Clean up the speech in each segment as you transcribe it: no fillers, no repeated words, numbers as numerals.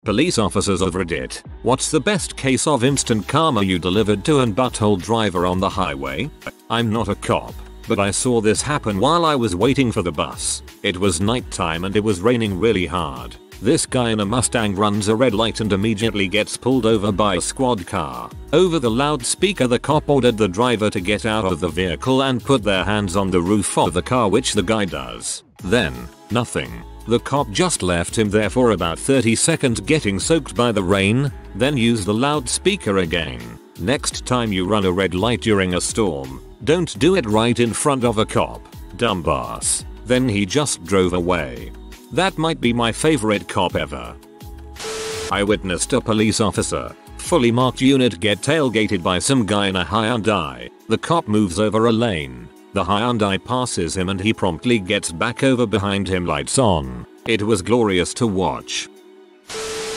Police officers of Reddit, what's the best case of instant karma you delivered to an butthole driver on the highway? I'm not a cop, but I saw this happen while I was waiting for the bus. It was nighttime and it was raining really hard. This guy in a Mustang runs a red light and immediately gets pulled over by a squad car. Over the loudspeaker, the cop ordered the driver to get out of the vehicle and put their hands on the roof of the car, which the guy does. Then, nothing. The cop just left him there for about 30 seconds getting soaked by the rain, then used the loudspeaker again. Next time you run a red light during a storm, don't do it right in front of a cop, dumbass. Then he just drove away. That might be my favorite cop ever. I witnessed a police officer, fully marked unit, get tailgated by some guy in a Hyundai. The cop moves over a lane. The Hyundai passes him and he promptly gets back over behind him, lights on. It was glorious to watch.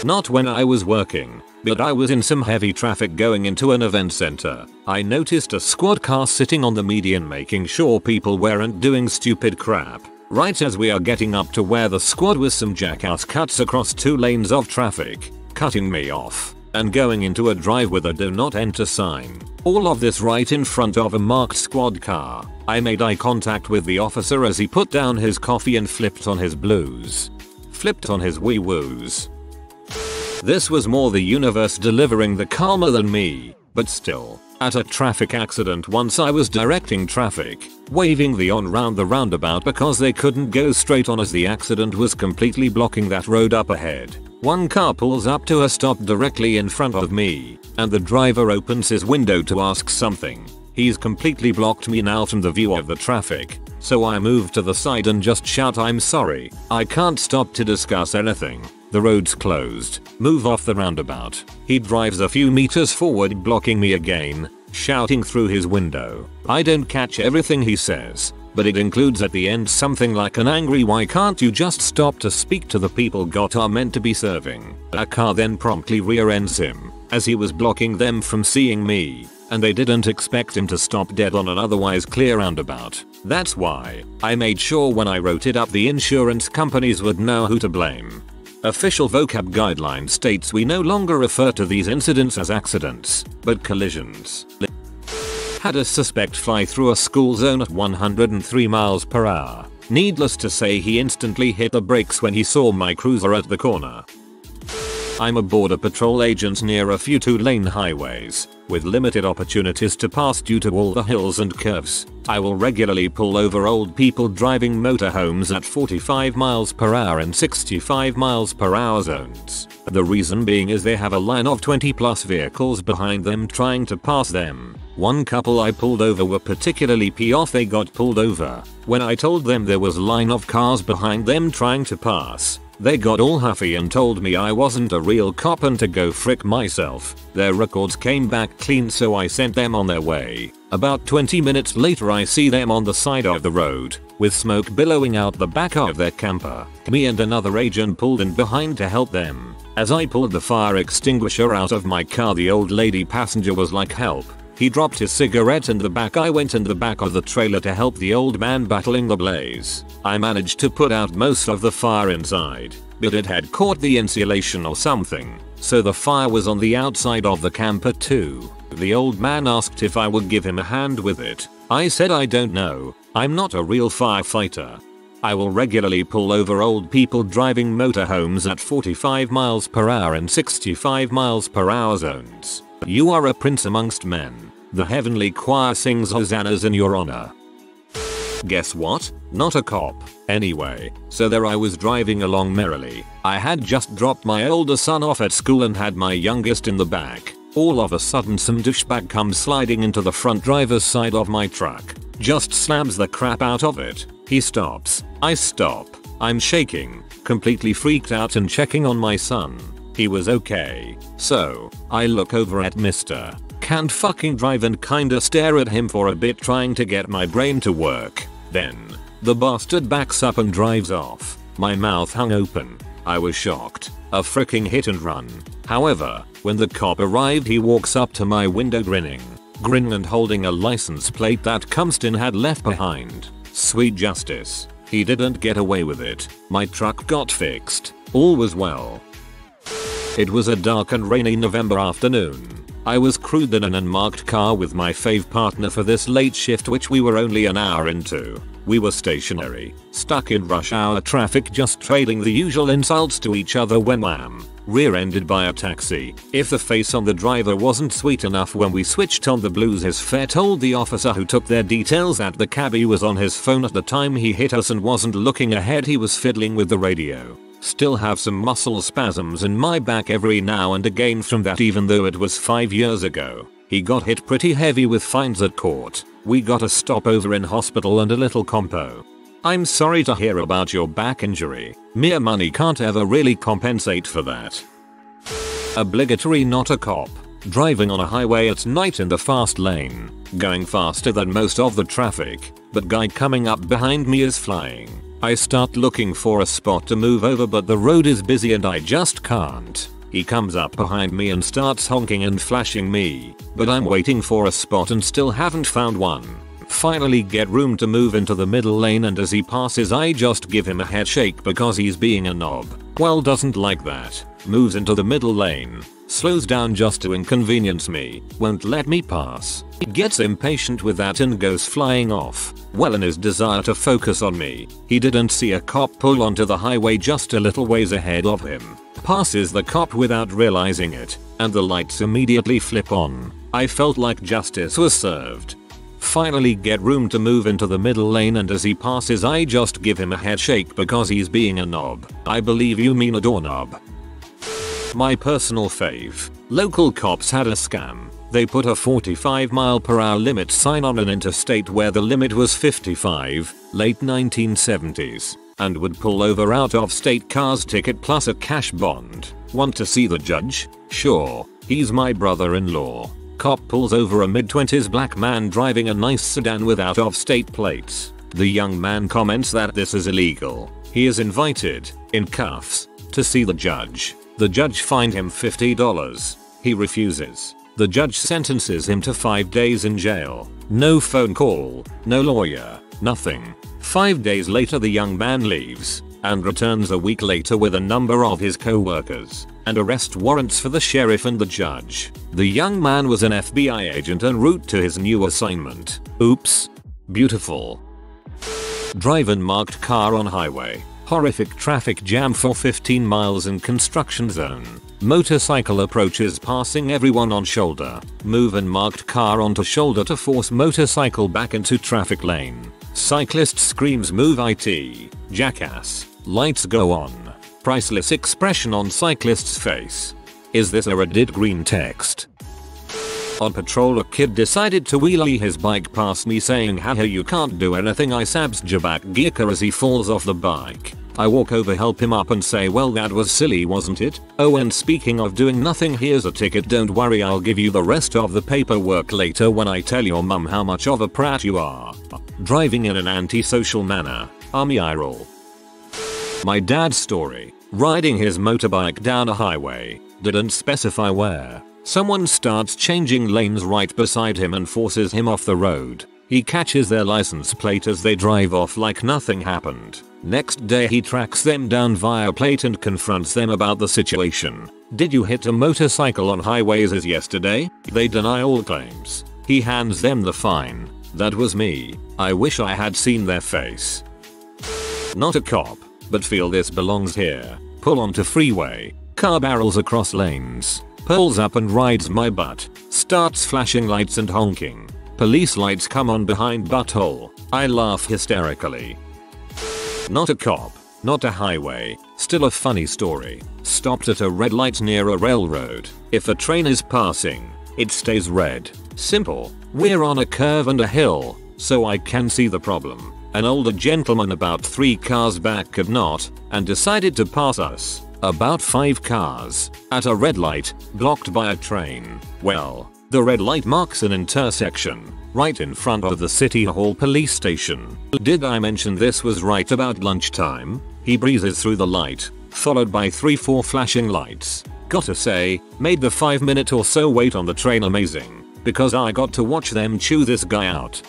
Not when I was working, but I was in some heavy traffic going into an event center. I noticed a squad car sitting on the median making sure people weren't doing stupid crap. Right as we are getting up to where the squad was, some jackass cuts across 2 lanes of traffic, cutting me off and going into a drive with a do not enter sign. All of this right in front of a marked squad car. I made eye contact with the officer as he put down his coffee and flipped on his blues. Flipped on his wee woos. This was more the universe delivering the karma than me, but still. At a traffic accident once, I was directing traffic, waving the on round the roundabout because they couldn't go straight on as the accident was completely blocking that road up ahead. One car pulls up to a stop directly in front of me, and the driver opens his window to ask something. He's completely blocked me now from the view of the traffic, so I move to the side and just shout, "I'm sorry, I can't stop to discuss anything. The road's closed. Move off the roundabout." He drives a few meters forward, blocking me again, shouting through his window. I don't catch everything he says, but it includes at the end something like an angry "Why can't you just stop to speak to the people God are meant to be serving?" A car then promptly rear-ends him, as he was blocking them from seeing me, and they didn't expect him to stop dead on an otherwise clear roundabout. That's why I made sure when I wrote it up the insurance companies would know who to blame. Official vocab guideline states we no longer refer to these incidents as accidents, but collisions. Had a suspect fly through a school zone at 103 miles per hour. Needless to say, he instantly hit the brakes when he saw my cruiser at the corner. I'm a border patrol agent near a few 2-lane highways, with limited opportunities to pass due to all the hills and curves. I will regularly pull over old people driving motorhomes at 45 miles per hour and 65 miles per hour zones. The reason being is they have a line of 20+ vehicles behind them trying to pass them. One couple I pulled over were particularly pissed off they got pulled over. When I told them there was a line of cars behind them trying to pass, they got all huffy and told me I wasn't a real cop and to go frick myself. Their records came back clean, so I sent them on their way. About 20 minutes later, I see them on the side of the road, with smoke billowing out the back of their camper. Me and another agent pulled in behind to help them. As I pulled the fire extinguisher out of my car, the old lady passenger was like, "Help." He dropped his cigarette in the back. I went in the back of the trailer to help the old man battling the blaze. I managed to put out most of the fire inside, but it had caught the insulation or something, so the fire was on the outside of the camper too. The old man asked if I would give him a hand with it. I said I don't know. I'm not a real firefighter. I will regularly pull over old people driving motorhomes at 45 miles per hour and 65 miles per hour zones. You are a prince amongst men. The heavenly choir sings hosannas in your honor. Guess what? Not a cop. Anyway, so there I was driving along merrily. I had just dropped my older son off at school and had my youngest in the back. All of a sudden, some douchebag comes sliding into the front driver's side of my truck. Just slams the crap out of it. He stops. I stop. I'm shaking, completely freaked out and checking on my son. He was okay. So, I look over at Mr. Can't fucking drive and kinda stare at him for a bit, trying to get my brain to work. Then, the bastard backs up and drives off. My mouth hung open. I was shocked. A freaking hit and run. However, when the cop arrived, he walks up to my window grinning and holding a license plate that Cumston had left behind. Sweet justice. He didn't get away with it. My truck got fixed. All was well. It was a dark and rainy November afternoon. I was crewed in an unmarked car with my fave partner for this late shift which we were only an hour into. We were stationary, stuck in rush hour traffic just trading the usual insults to each other when wham, rear-ended by a taxi. If the face on the driver wasn't sweet enough when we switched on the blues, his fare told the officer who took their details that the cabbie was on his phone at the time he hit us and wasn't looking ahead, he was fiddling with the radio. Still have some muscle spasms in my back every now and again from that even though it was 5 years ago. He got hit pretty heavy with fines at court. We got a stopover in hospital and a little compo. I'm sorry to hear about your back injury. Mere money can't ever really compensate for that. Obligatory not a cop. Driving on a highway at night in the fast lane. Going faster than most of the traffic, but guy coming up behind me is flying. I start looking for a spot to move over but the road is busy and I just can't. He comes up behind me and starts honking and flashing me, but I'm waiting for a spot and still haven't found one. Finally get room to move into the middle lane and as he passes I just give him a head shake because he's being a knob. Well, doesn't like that. Moves into the middle lane. Slows down just to inconvenience me. Won't let me pass. He gets impatient with that and goes flying off. Well, in his desire to focus on me, he didn't see a cop pull onto the highway just a little ways ahead of him. Passes the cop without realizing it, and the lights immediately flip on. I felt like justice was served. Finally get room to move into the middle lane and as he passes I just give him a head shake because he's being a knob. I believe you mean a doorknob. My personal fave. Local cops had a scam. They put a 45 mph limit sign on an interstate where the limit was 55, late 1970s, and would pull over out of state cars ticket plus a cash bond. Want to see the judge? Sure. He's my brother-in-law. Cop pulls over a mid-20s black man driving a nice sedan with out of state plates. The young man comments that this is illegal. He is invited, in cuffs, to see the judge. The judge fined him $50. He refuses. The judge sentences him to 5 days in jail. No phone call, no lawyer, nothing. 5 days later the young man leaves and returns a week later with a number of his co-workers and arrest warrants for the sheriff and the judge. The young man was an FBI agent en route to his new assignment. Oops. Beautiful. Drive unmarked car on highway. Horrific traffic jam for 15 miles in construction zone. Motorcycle approaches passing everyone on shoulder. Move unmarked car onto shoulder to force motorcycle back into traffic lane. Cyclist screams move it. Jackass. Lights go on. Priceless expression on cyclist's face. Is this a Reddit green text? On patrol a kid decided to wheelie his bike past me saying haha you can't do anything, I sabs back geeker as he falls off the bike. I walk over, help him up and say well that was silly wasn't it? Oh, and speaking of doing nothing, here's a ticket, don't worry I'll give you the rest of the paperwork later when I tell your mum how much of a prat you are. Driving in an antisocial manner. Army eye roll. My dad's story. Riding his motorbike down a highway. Didn't specify where. Someone starts changing lanes right beside him and forces him off the road. He catches their license plate as they drive off like nothing happened. Next day he tracks them down via plate and confronts them about the situation. Did you hit a motorcycle on highways as yesterday? They deny all claims. He hands them the fine. That was me. I wish I had seen their face. Not a cop, but feel this belongs here. Pull onto freeway. Car barrels across lanes. Pulls up and rides my butt. Starts flashing lights and honking. Police lights come on behind butthole. I laugh hysterically. Not a cop. Not a highway. Still a funny story. Stopped at a red light near a railroad. If a train is passing, it stays red. Simple. We're on a curve and a hill, so I can see the problem. An older gentleman about 3 cars back could not, and decided to pass us. About 5 cars. At a red light, blocked by a train. Well, the red light marks an intersection, right in front of the City Hall police station. Did I mention this was right about lunchtime? He breezes through the light, followed by 3-4 flashing lights. Gotta say, made the 5-minute or so wait on the train amazing, because I got to watch them chew this guy out.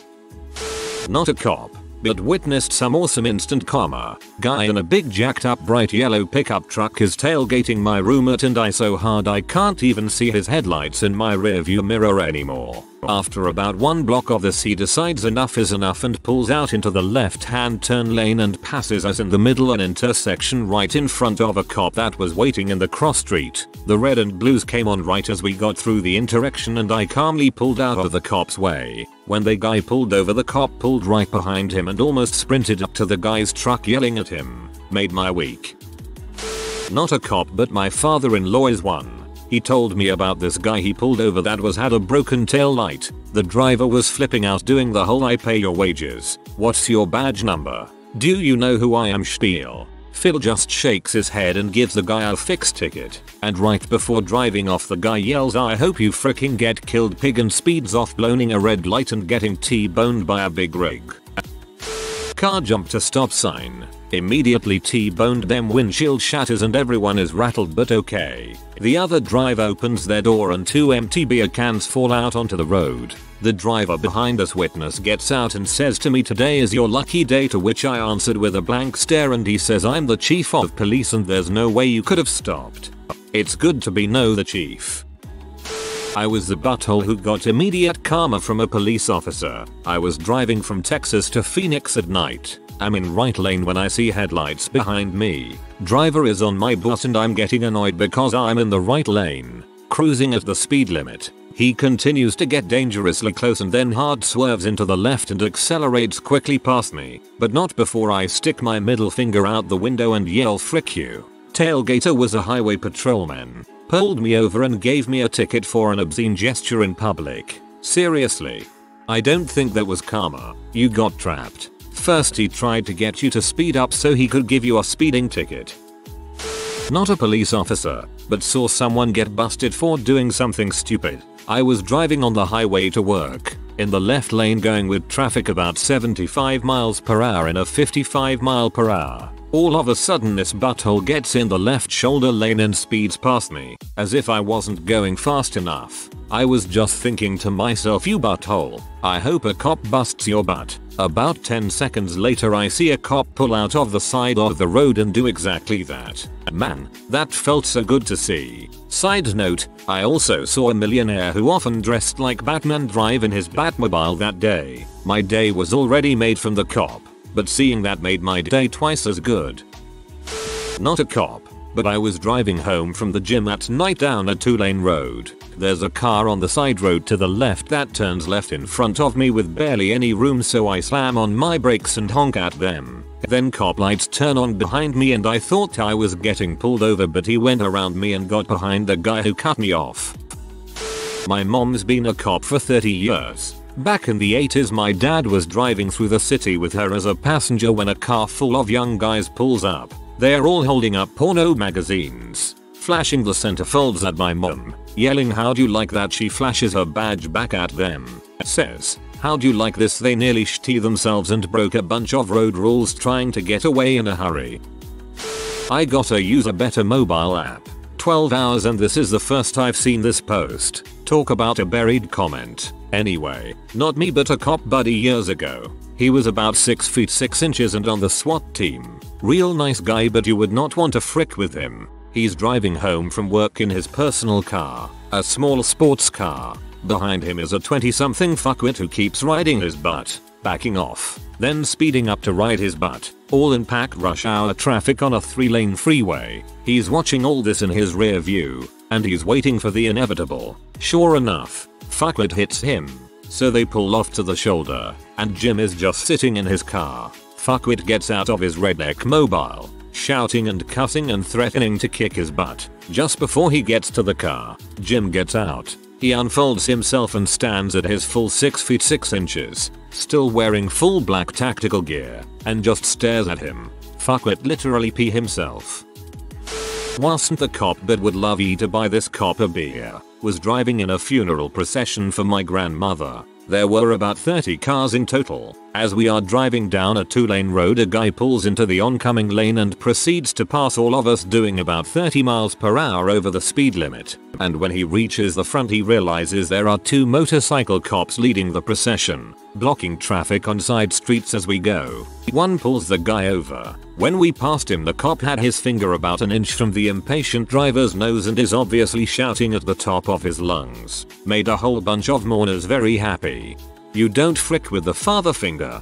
Not a cop. but witnessed some awesome instant karma. Guy in a big jacked up bright yellow pickup truck is tailgating my room and I so hard I can't even see his headlights in my rearview mirror anymore. After about 1 block of this he decides enough is enough and pulls out into the left hand turn lane and passes us in the middle an intersection right in front of a cop that was waiting in the cross street. The red and blues came on right as we got through the intersection and I calmly pulled out of the cop's way. When the guy pulled over, the cop pulled right behind him and almost sprinted up to the guy's truck yelling at him. Made my week. Not a cop but my father-in-law is one. He told me about this guy he pulled over that had a broken tail light. The driver was flipping out doing the whole "I pay your wages, what's your badge number, do you know who I am" spiel. Phil just shakes his head and gives the guy a fixed ticket. And right before driving off the guy yells "I hope you fricking get killed pig" and speeds off blowing a red light and getting T-boned by a big rig. Car jumped a stop sign. Immediately T-boned them, windshield shatters and everyone is rattled but okay. The other driver opens their door and 2 empty beer cans fall out onto the road. The driver behind us witness gets out and says to me, "Today is your lucky day," to which I answered with a blank stare and he says, "I'm the chief of police and there's no way you could have stopped. It's good to be the chief." I was the butthole who got immediate karma from a police officer. I was driving from Texas to Phoenix at night. I'm in right lane when I see headlights behind me. Driver is on my bus and I'm getting annoyed because I'm in the right lane, cruising at the speed limit. He continues to get dangerously close and then hard swerves into the left and accelerates quickly past me, but not before I stick my middle finger out the window and yell "frick you." Tailgater was a highway patrolman. Pulled me over and gave me a ticket for an obscene gesture in public. Seriously. I don't think that was karma. You got trapped. First he tried to get you to speed up so he could give you a speeding ticket. Not a police officer, but saw someone get busted for doing something stupid. I was driving on the highway to work, in the left lane going with traffic about 75 miles per hour in a 55 mile per hour. All of a sudden this butthole gets in the left shoulder lane and speeds past me, as if I wasn't going fast enough. I was just thinking to myself, "You butthole, I hope a cop busts your butt." About 10 seconds later I see a cop pull out of the side of the road and do exactly that. Man, that felt so good to see. Side note, I also saw a millionaire who often dressed like Batman drive in his Batmobile that day. My day was already made from the cop, but seeing that made my day twice as good. Not a cop, but I was driving home from the gym at night down a 2-lane road. There's a car on the side road to the left that turns left in front of me with barely any room, so I slam on my brakes and honk at them. Then cop lights turn on behind me and I thought I was getting pulled over, but he went around me and got behind the guy who cut me off. My mom's been a cop for 30 years. Back in the 80s my dad was driving through the city with her as a passenger when a car full of young guys pulls up. They're all holding up porno magazines, flashing the centerfolds at my mom, yelling "How'd you like that?" She flashes her badge back at them, says "How'd you like this?" They nearly shit themselves and broke a bunch of road rules trying to get away in a hurry. I gotta use a better mobile app. 12 hours and this is the first I've seen this post. Talk about a buried comment. Anyway, not me but a cop buddy years ago. He was about 6 feet 6 inches and on the SWAT team. Real nice guy, but you would not want to frick with him. He's driving home from work in his personal car, a small sports car. Behind him is a 20-something fuckwit who keeps riding his butt, backing off, then speeding up to ride his butt, all in packed rush hour traffic on a 3-lane freeway. He's watching all this in his rear view, and he's waiting for the inevitable. Sure enough, fuckwit hits him. So they pull off to the shoulder, and Jim is just sitting in his car. Fuckwit gets out of his redneck mobile, shouting and cussing and threatening to kick his butt. Just before he gets to the car, Jim gets out. He unfolds himself and stands at his full 6 feet 6 inches, still wearing full black tactical gear, and just stares at him. Fuckwit literally pee himself. Wasn't the cop but would love you to buy this cop a beer. Was driving in a funeral procession for my grandmother. There were about 30 cars in total. As we are driving down a 2-lane road, a guy pulls into the oncoming lane and proceeds to pass all of us doing about 30 miles per hour over the speed limit. And when he reaches the front, he realizes there are 2 motorcycle cops leading the procession, blocking traffic on side streets as we go. One pulls the guy over. When we passed him, the cop had his finger about an inch from the impatient driver's nose and is obviously shouting at the top of his lungs. Made a whole bunch of mourners very happy. You don't frick with the father finger.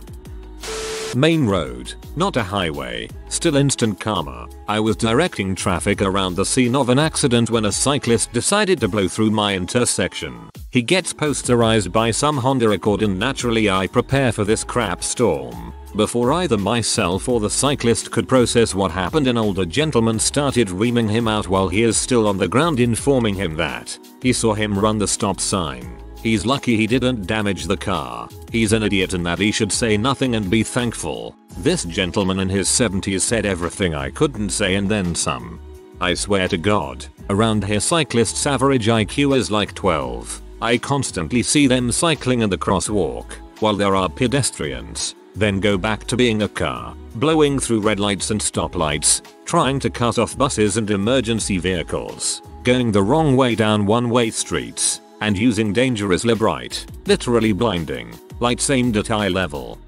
Main road, not a highway, still instant karma. I was directing traffic around the scene of an accident when a cyclist decided to blow through my intersection. He gets posterized by some Honda Accord and naturally I prepare for this crap storm. Before either myself or the cyclist could process what happened, an older gentleman started reaming him out while he is still on the ground, informing him that he saw him run the stop sign. He's lucky he didn't damage the car. He's an idiot and that he should say nothing and be thankful. This gentleman in his 70s said everything I couldn't say and then some. I swear to God, around here cyclists' average IQ is like 12. I constantly see them cycling in the crosswalk while there are pedestrians, then go back to being a car, blowing through red lights and stoplights, trying to cut off buses and emergency vehicles, going the wrong way down one-way streets, and using dangerously bright, literally blinding, lights aimed at eye level.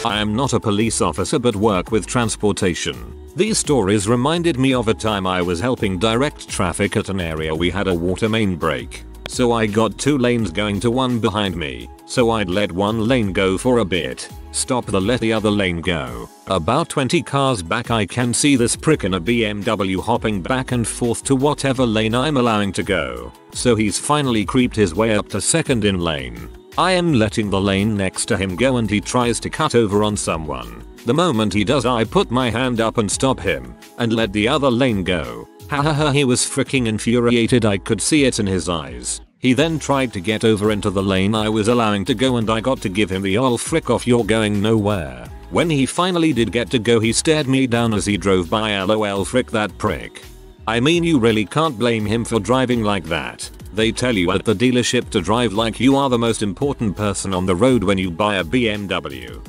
I am not a police officer but work with transportation. These stories reminded me of a time I was helping direct traffic at an area we had a water main break. So I got 2 lanes going to one behind me, so I'd let one lane go for a bit, stop let the other lane go. About 20 cars back I can see this prick in a BMW hopping back and forth to whatever lane I'm allowing to go. So he's finally creeped his way up to second in lane. I am letting the lane next to him go and he tries to cut over on someone. The moment he does, I put my hand up and stop him and let the other lane go. Hahaha, he was freaking infuriated, I could see it in his eyes. He then tried to get over into the lane I was allowing to go and I got to give him the ol' frick off, you're going nowhere. When he finally did get to go, he stared me down as he drove by. LOL, frick that prick. I mean, you really can't blame him for driving like that. They tell you at the dealership to drive like you are the most important person on the road when you buy a BMW.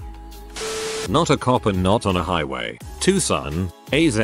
Not a cop and not on a highway. Tucson, AZ.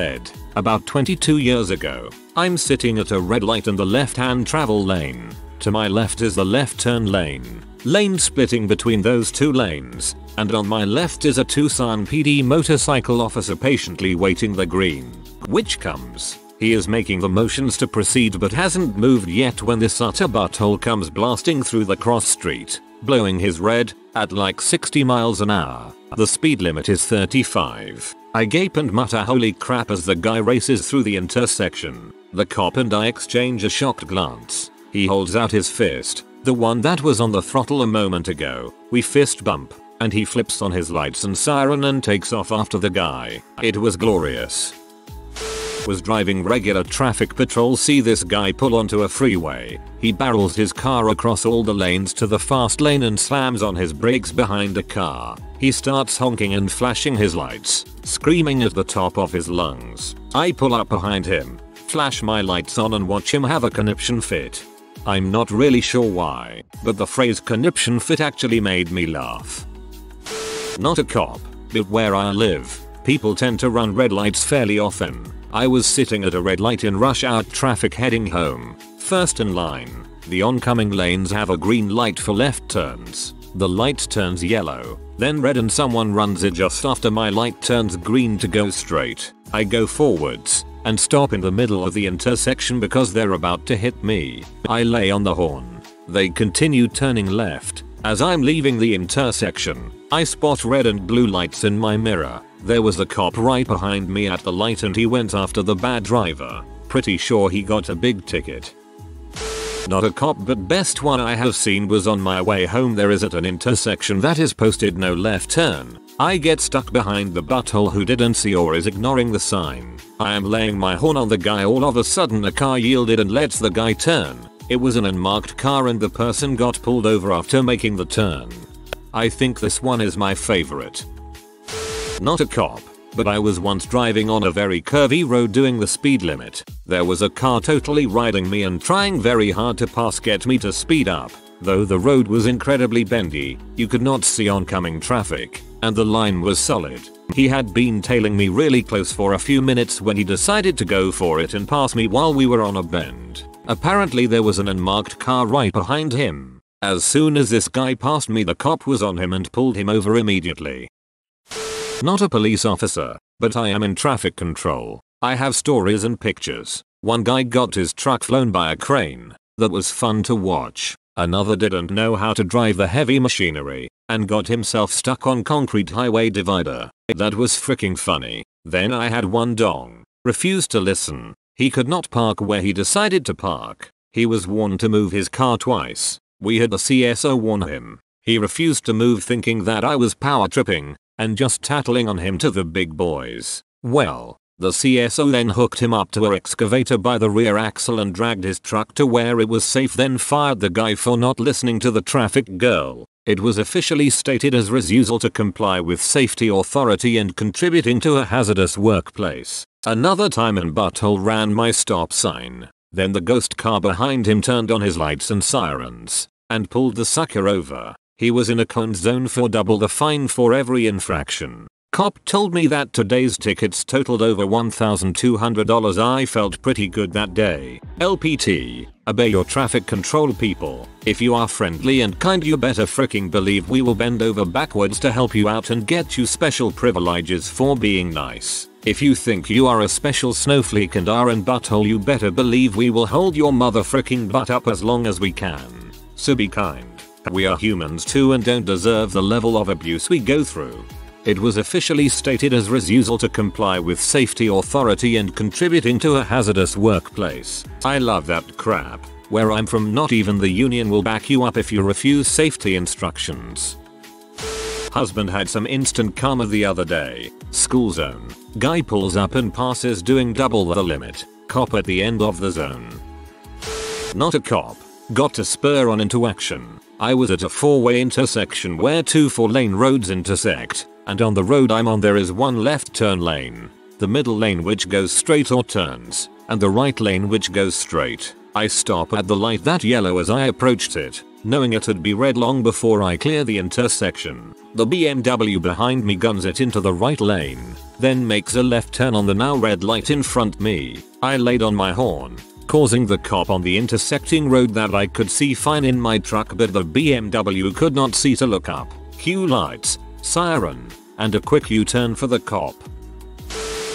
About 22 years ago, I'm sitting at a red light in the left-hand travel lane. To my left is the left turn lane. Lane splitting between those 2 lanes. And on my left is a Tucson PD motorcycle officer patiently waiting the green. Which comes. He is making the motions to proceed but hasn't moved yet when this utter butthole comes blasting through the cross street, blowing his red at like 60 miles an hour. The speed limit is 35. I gape and mutter holy crap as the guy races through the intersection. The cop and I exchange a shocked glance. He holds out his fist, the one that was on the throttle a moment ago. We fist bump, and he flips on his lights and siren and takes off after the guy. It was glorious. Was driving regular traffic patrol, see this guy pull onto a freeway. He barrels his car across all the lanes to the fast lane and slams on his brakes behind a car. He starts honking and flashing his lights, screaming at the top of his lungs. I pull up behind him, flash my lights on and watch him have a conniption fit. I'm not really sure why, but the phrase conniption fit actually made me laugh. Not a cop, but where I live, people tend to run red lights fairly often. I was sitting at a red light in rush hour traffic heading home, first in line. The oncoming lanes have a green light for left turns. The light turns yellow, then red, and someone runs it just after my light turns green to go straight. I go forwards and stop in the middle of the intersection because they're about to hit me. I lay on the horn. They continue turning left. As I'm leaving the intersection, I spot red and blue lights in my mirror. There was a cop right behind me at the light and he went after the bad driver. Pretty sure he got a big ticket. Not a cop, but best one I have seen was on my way home. There is at an intersection that is posted no left turn. I get stuck behind the butthole who didn't see or is ignoring the sign. I am laying my horn on the guy. All of a sudden a car yielded and lets the guy turn. It was an unmarked car and the person got pulled over after making the turn. I think this one is my favorite. Not a cop, but I was once driving on a very curvy road doing the speed limit. There was a car totally riding me and trying very hard to pass, get me to speed up. Though the road was incredibly bendy, you could not see oncoming traffic, and the line was solid. He had been tailing me really close for a few minutes when he decided to go for it and pass me while we were on a bend. Apparently there was an unmarked car right behind him. As soon as this guy passed me, the cop was on him and pulled him over immediately. Not a police officer, but I am in traffic control. I have stories and pictures. One guy got his truck flown by a crane. That was fun to watch. Another didn't know how to drive the heavy machinery and got himself stuck on concrete highway divider. That was freaking funny. Then I had one dong refused to listen. He could not park where he decided to park. He was warned to move his car twice. We had the CSO warn him. He refused to move, thinking that I was power tripping and just tattling on him to the big boys. Well, the CSO then hooked him up to an excavator by the rear axle and dragged his truck to where it was safe, then fired the guy for not listening to the traffic girl. It was officially stated as refusal to comply with safety authority and contributing to a hazardous workplace. Another time in butthole ran my stop sign. Then the ghost car behind him turned on his lights and sirens and pulled the sucker over. He was in a cone zone for double the fine for every infraction. Cop told me that today's tickets totaled over $1,200. I felt pretty good that day. LPT, obey your traffic control people. If you are friendly and kind, you better freaking believe we will bend over backwards to help you out and get you special privileges for being nice. If you think you are a special snowflake and are in butthole, you better believe we will hold your mother freaking butt up as long as we can. So be kind. We are humans too and don't deserve the level of abuse we go through. It was officially stated as refusal to comply with safety authority and contributing to a hazardous workplace. I love that crap. Where I'm from, not even the union will back you up if you refuse safety instructions. Husband had some instant karma the other day. School zone. Guy pulls up and passes doing double the limit. Cop at the end of the zone. Not a cop. Got to spur on into action. I was at a 4-way intersection where 2 4-lane roads intersect. And on the road I'm on there is one left turn lane, the middle lane which goes straight or turns, and the right lane which goes straight. I stop at the light that yellow as I approached it, knowing it would be red long before I clear the intersection. The BMW behind me guns it into the right lane, then makes a left turn on the now red light in front me. I laid on my horn, causing the cop on the intersecting road that I could see fine in my truck, but the BMW could not see to look up. Cue lights, siren, and a quick U-turn for the cop.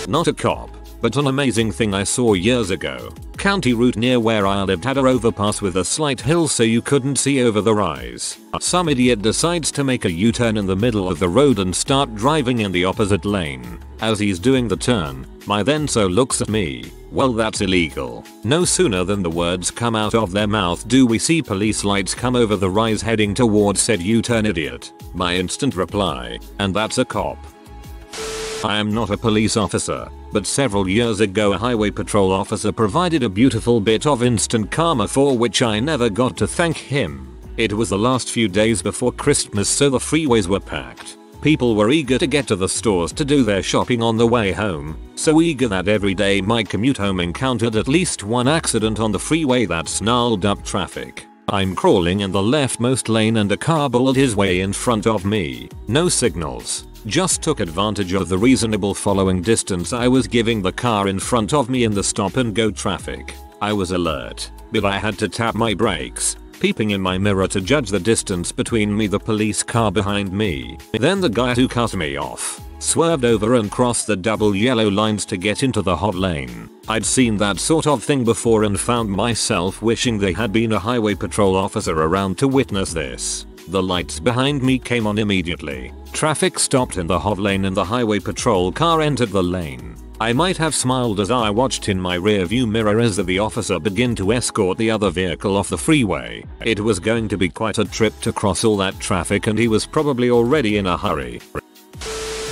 Not a cop, but an amazing thing I saw years ago. County route near where I lived had a overpass with a slight hill so you couldn't see over the rise. Some idiot decides to make a U-turn in the middle of the road and start driving in the opposite lane. As he's doing the turn, my then-so looks at me. Well, that's illegal. No sooner than the words come out of their mouth do we see police lights come over the rise heading towards said U-turn idiot. My instant reply, and that's a cop. I am not a police officer, but several years ago a highway patrol officer provided a beautiful bit of instant karma for which I never got to thank him. It was the last few days before Christmas, so the freeways were packed. People were eager to get to the stores to do their shopping on the way home, so eager that every day my commute home encountered at least one accident on the freeway that snarled up traffic. I'm crawling in the leftmost lane and a car bowled his way in front of me. No signals. Just took advantage of the reasonable following distance I was giving the car in front of me in the stop and go traffic. I was alert, but I had to tap my brakes, peeping in my mirror to judge the distance between me, the police car behind me. Then the guy who cut me off swerved over and crossed the double yellow lines to get into the hot lane. I'd seen that sort of thing before and found myself wishing there had been a highway patrol officer around to witness this. The lights behind me came on immediately. Traffic stopped in the hot lane and the highway patrol car entered the lane. I might have smiled as I watched in my rearview mirror as the officer began to escort the other vehicle off the freeway. It was going to be quite a trip to cross all that traffic and he was probably already in a hurry.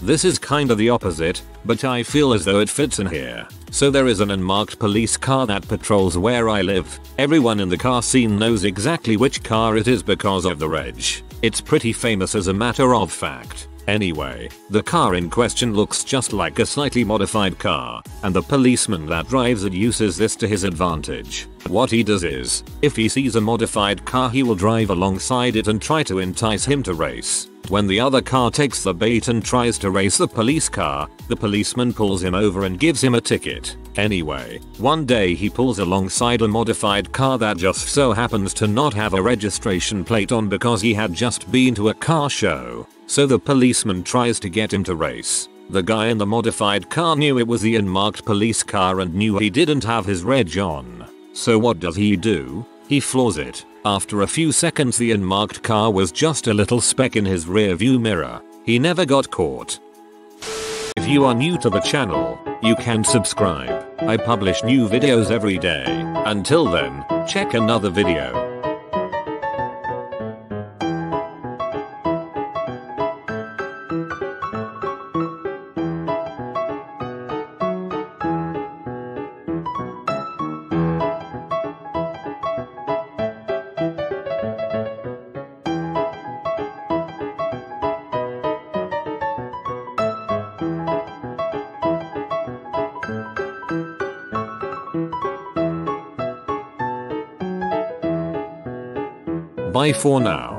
This is kinda the opposite, but I feel as though it fits in here. So there is an unmarked police car that patrols where I live. Everyone in the car scene knows exactly which car it is because of the reg. It's pretty famous as a matter of fact. Anyway, the car in question looks just like a slightly modified car, and the policeman that drives it uses this to his advantage. What he does is, if he sees a modified car he will drive alongside it and try to entice him to race. When the other car takes the bait and tries to race the police car, the policeman pulls him over and gives him a ticket. Anyway, one day he pulls alongside a modified car that just so happens to not have a registration plate on because he had just been to a car show. So the policeman tries to get him to race. The guy in the modified car knew it was the unmarked police car and knew he didn't have his reg on. So what does he do? He floors it. After a few seconds the unmarked car was just a little speck in his rear view mirror. He never got caught. If you are new to the channel, you can subscribe. I publish new videos every day. Until then, check another video. Bye for now.